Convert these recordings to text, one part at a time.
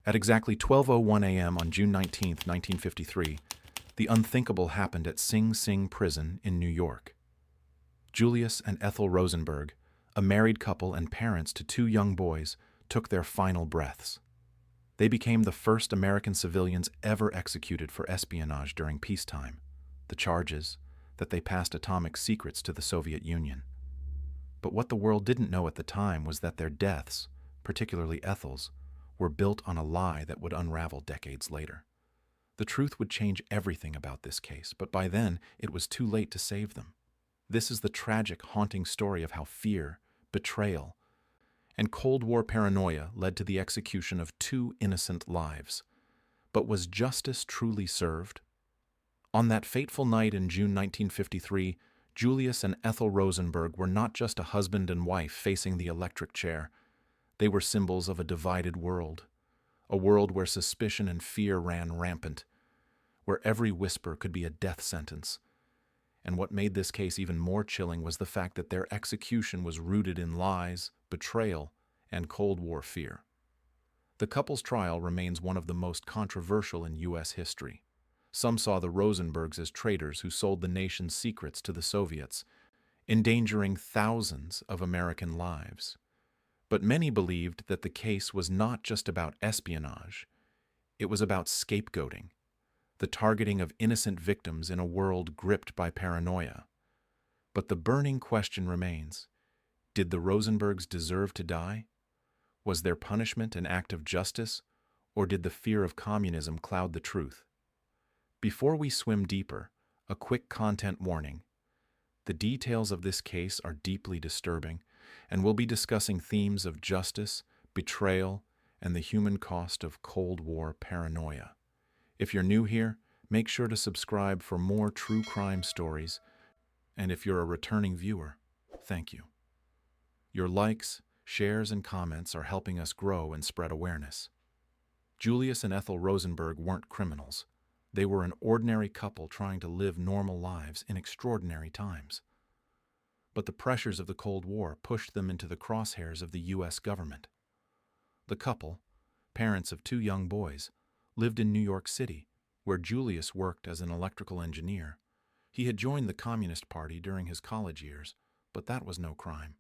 At exactly 12:01 a.m. on June 19, 1953, the unthinkable happened at Sing Sing Prison in New York. Julius and Ethel Rosenberg, a married couple and parents to two young boys, took their final breaths. They became the first American civilians ever executed for espionage during peacetime. The charges, that they passed atomic secrets to the Soviet Union. But what the world didn't know at the time was that their deaths, particularly Ethel's, were built on a lie that would unravel decades later. The truth would change everything about this case, but by then it was too late to save them. This is the tragic, haunting story of how fear, betrayal, and Cold War paranoia led to the execution of two innocent lives. But was justice truly served? On that fateful night in June 1953, Julius and Ethel Rosenberg were not just a husband and wife facing the electric chair. They were symbols of a divided world, a world where suspicion and fear ran rampant, where every whisper could be a death sentence. And what made this case even more chilling was the fact that their execution was rooted in lies, betrayal, and Cold War fear. The couple's trial remains one of the most controversial in U.S. history. Some saw the Rosenbergs as traitors who sold the nation's secrets to the Soviets, endangering thousands of American lives. But many believed that the case was not just about espionage. It was about scapegoating, the targeting of innocent victims in a world gripped by paranoia. But the burning question remains: did the Rosenbergs deserve to die? Was their punishment an act of justice, or did the fear of communism cloud the truth? Before we swim deeper, a quick content warning. The details of this case are deeply disturbing, and we'll be discussing themes of justice, betrayal, and the human cost of Cold War paranoia. If you're new here, make sure to subscribe for more true crime stories, and if you're a returning viewer, thank you. Your likes, shares, and comments are helping us grow and spread awareness. Julius and Ethel Rosenberg weren't criminals. They were an ordinary couple trying to live normal lives in extraordinary times. But the pressures of the Cold War pushed them into the crosshairs of the U.S. government. The couple, parents of two young boys, lived in New York City, where Julius worked as an electrical engineer. He had joined the Communist Party during his college years, but that was no crime.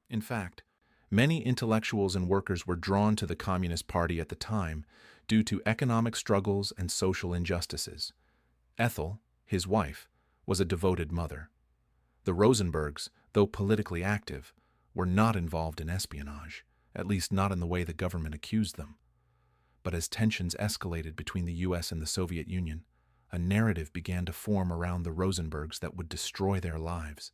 In fact, many intellectuals and workers were drawn to the Communist Party at the time due to economic struggles and social injustices. Ethel, his wife, was a devoted mother. The Rosenbergs, though politically active, were not involved in espionage, at least not in the way the government accused them. But as tensions escalated between the U.S. and the Soviet Union, a narrative began to form around the Rosenbergs that would destroy their lives.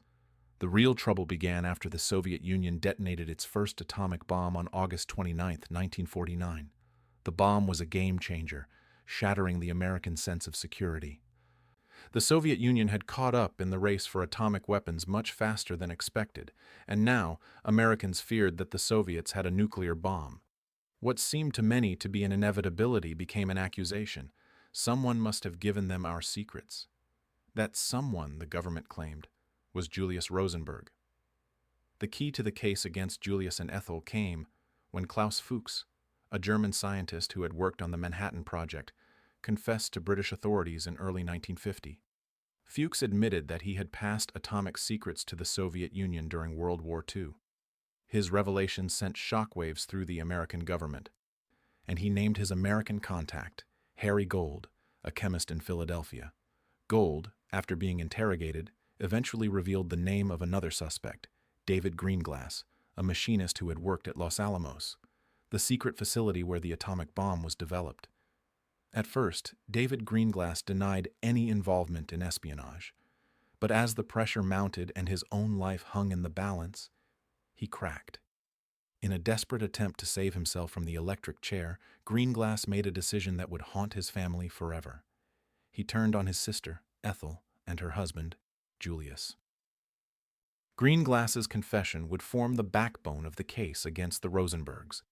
The real trouble began after the Soviet Union detonated its first atomic bomb on August 29, 1949. The bomb was a game changer, shattering the American sense of security. The Soviet Union had caught up in the race for atomic weapons much faster than expected, and now Americans feared that the Soviets had a nuclear bomb. What seemed to many to be an inevitability became an accusation. Someone must have given them our secrets. That someone, the government claimed, was Julius Rosenberg. The key to the case against Julius and Ethel came when Klaus Fuchs, a German scientist who had worked on the Manhattan Project, confessed to British authorities in early 1950. Fuchs admitted that he had passed atomic secrets to the Soviet Union during World War II. His revelations sent shockwaves through the American government, and he named his American contact, Harry Gold, a chemist in Philadelphia. Gold, after being interrogated, eventually revealed the name of another suspect, David Greenglass, a machinist who had worked at Los Alamos, the secret facility where the atomic bomb was developed. At first, David Greenglass denied any involvement in espionage, but as the pressure mounted and his own life hung in the balance, he cracked. In a desperate attempt to save himself from the electric chair, Greenglass made a decision that would haunt his family forever. He turned on his sister, Ethel, and her husband, Julius. Greenglass's confession would form the backbone of the case against the Rosenbergs.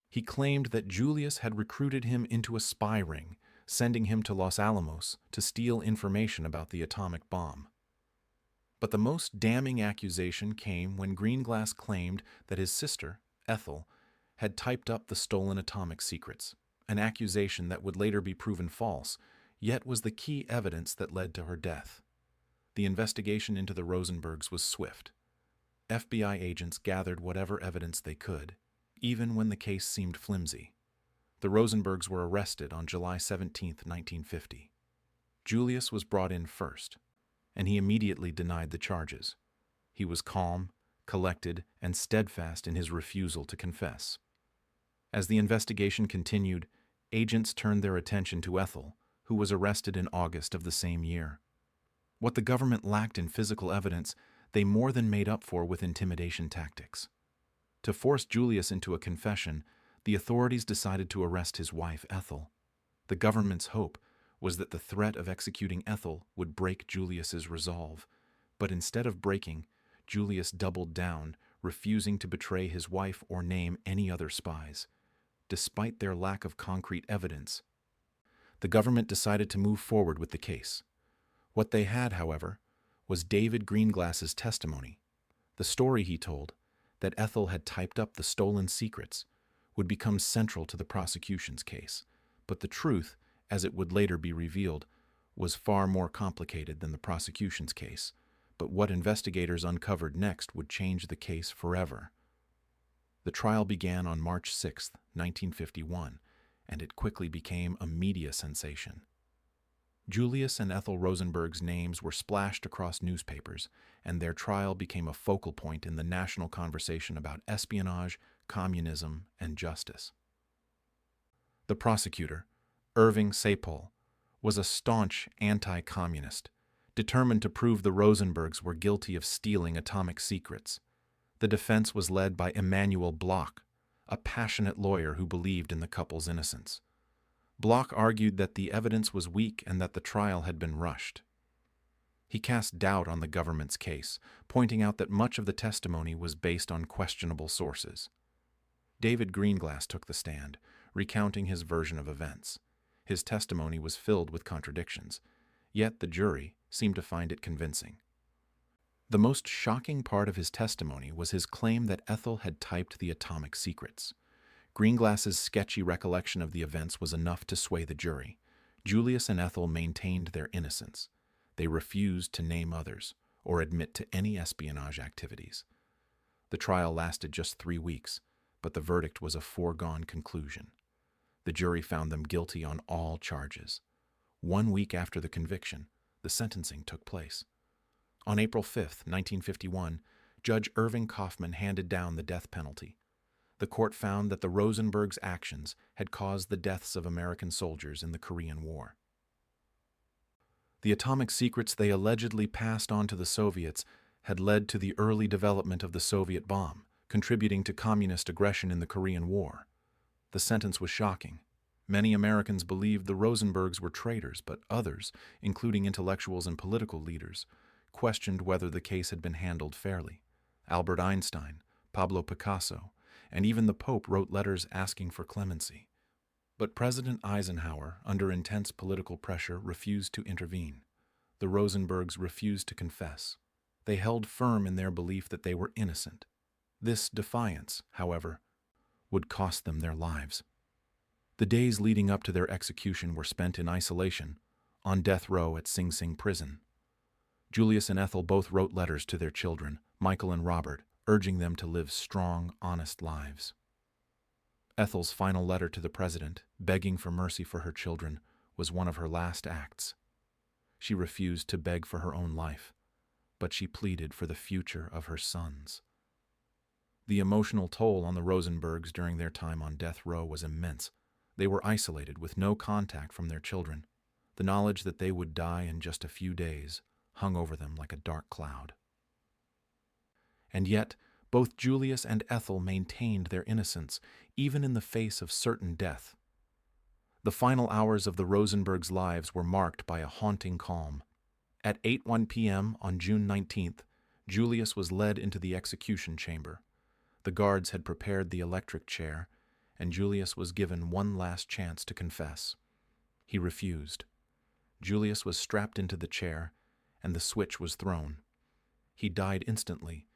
He claimed that Julius had recruited him into a spy ring, sending him to Los Alamos to steal information about the atomic bomb. But the most damning accusation came when Greenglass claimed that his sister, Ethel, had typed up the stolen atomic secrets. an accusation that would later be proven false, yet was the key evidence that led to her death. The investigation into the Rosenbergs was swift. FBI agents gathered whatever evidence they could, even when the case seemed flimsy. The Rosenbergs were arrested on July 17, 1950. Julius was brought in first, and he immediately denied the charges. He was calm, collected, and steadfast in his refusal to confess. As the investigation continued, agents turned their attention to Ethel, who was arrested in August of the same year. What the government lacked in physical evidence, they more than made up for with intimidation tactics. To force Julius into a confession, the authorities decided to arrest his wife, Ethel. The government's hope was that the threat of executing Ethel would break Julius's resolve, but instead of breaking, Julius doubled down, refusing to betray his wife or name any other spies. Despite their lack of concrete evidence, the government decided to move forward with the case. What they had, however, was David Greenglass's testimony. The story he told, that Ethel had typed up the stolen secrets, would become central to the prosecution's case. But the truth, as it would later be revealed, was far more complicated than the prosecution's case. But what investigators uncovered next would change the case forever. The trial began on March 6, 1951, and it quickly became a media sensation. Julius and Ethel Rosenberg's names were splashed across newspapers, and their trial became a focal point in the national conversation about espionage, communism, and justice. The prosecutor, Irving Sapol, was a staunch anti-communist, determined to prove the Rosenbergs were guilty of stealing atomic secrets. The defense was led by Emanuel Bloch, a passionate lawyer who believed in the couple's innocence. Bloch argued that the evidence was weak and that the trial had been rushed. He cast doubt on the government's case, pointing out that much of the testimony was based on questionable sources. David Greenglass took the stand, recounting his version of events. His testimony was filled with contradictions, yet the jury seemed to find it convincing. The most shocking part of his testimony was his claim that Ethel had typed the atomic secrets. Greenglass's sketchy recollection of the events was enough to sway the jury. Julius and Ethel maintained their innocence. They refused to name others or admit to any espionage activities. The trial lasted just 3 weeks, but the verdict was a foregone conclusion. The jury found them guilty on all charges. 1 week after the conviction, the sentencing took place. On April 5, 1951, Judge Irving Kaufman handed down the death penalty. The court found that the Rosenbergs' actions had caused the deaths of American soldiers in the Korean War. The atomic secrets they allegedly passed on to the Soviets had led to the early development of the Soviet bomb, contributing to communist aggression in the Korean War. The sentence was shocking. Many Americans believed the Rosenbergs were traitors, but others, including intellectuals and political leaders, questioned whether the case had been handled fairly. Albert Einstein, Pablo Picasso, and even the Pope wrote letters asking for clemency. But President Eisenhower, under intense political pressure, refused to intervene. The Rosenbergs refused to confess. They held firm in their belief that they were innocent. This defiance, however, would cost them their lives. The days leading up to their execution were spent in isolation, on death row at Sing Sing prison. Julius and Ethel both wrote letters to their children, Michael and Robert, urging them to live strong, honest lives. Ethel's final letter to the president, begging for mercy for her children, was one of her last acts. She refused to beg for her own life, but she pleaded for the future of her sons. The emotional toll on the Rosenbergs during their time on death row was immense. They were isolated with no contact from their children. The knowledge that they would die in just a few days hung over them like a dark cloud. And yet, both Julius and Ethel maintained their innocence, even in the face of certain death. The final hours of the Rosenbergs' lives were marked by a haunting calm. At 8:01 p.m. on June 19th, Julius was led into the execution chamber. The guards had prepared the electric chair, and Julius was given one last chance to confess. He refused. Julius was strapped into the chair, and the switch was thrown. He died instantly,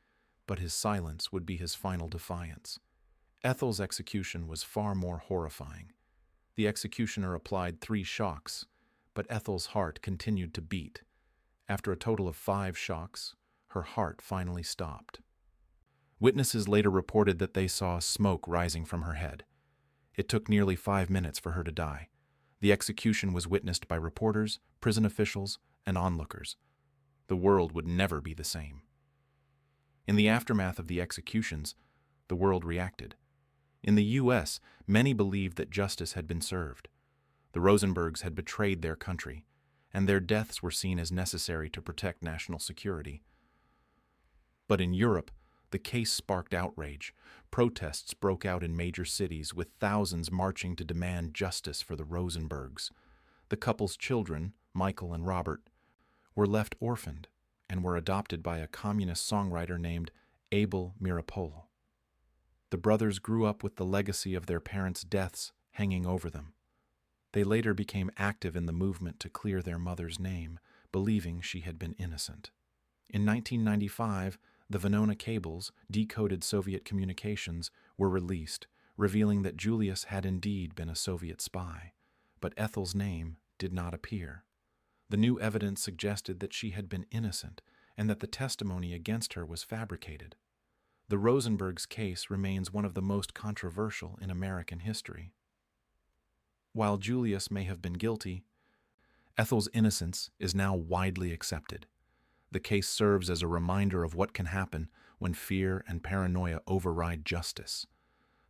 but his silence would be his final defiance. Ethel's execution was far more horrifying. The executioner applied 3 shocks, but Ethel's heart continued to beat. After a total of 5 shocks, her heart finally stopped. Witnesses later reported that they saw smoke rising from her head. It took nearly 5 minutes for her to die. The execution was witnessed by reporters, prison officials, and onlookers. The world would never be the same. In the aftermath of the executions, the world reacted. In the U.S., many believed that justice had been served. The Rosenbergs had betrayed their country, and their deaths were seen as necessary to protect national security. But in Europe, the case sparked outrage. Protests broke out in major cities, with thousands marching to demand justice for the Rosenbergs. The couple's children, Michael and Robert, were left orphaned and were adopted by a communist songwriter named Abel Mirapol. The brothers grew up with the legacy of their parents' deaths hanging over them. They later became active in the movement to clear their mother's name, believing she had been innocent. In 1995, the Venona cables, decoded Soviet communications, were released, revealing that Julius had indeed been a Soviet spy, but Ethel's name did not appear. The new evidence suggested that she had been innocent and that the testimony against her was fabricated. The Rosenbergs' case remains one of the most controversial in American history. While Julius may have been guilty, Ethel's innocence is now widely accepted. The case serves as a reminder of what can happen when fear and paranoia override justice.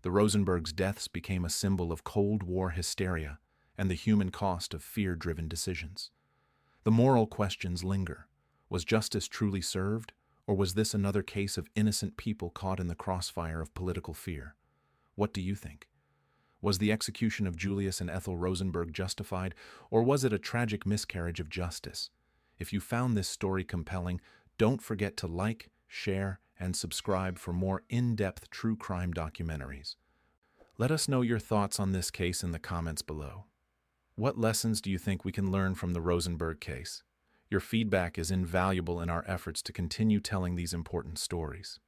The Rosenbergs' deaths became a symbol of Cold War hysteria and the human cost of fear-driven decisions. The moral questions linger. Was justice truly served, or was this another case of innocent people caught in the crossfire of political fear? What do you think? Was the execution of Julius and Ethel Rosenberg justified, or was it a tragic miscarriage of justice? If you found this story compelling, don't forget to like, share, and subscribe for more in-depth true crime documentaries. Let us know your thoughts on this case in the comments below. What lessons do you think we can learn from the Rosenberg case? Your feedback is invaluable in our efforts to continue telling these important stories.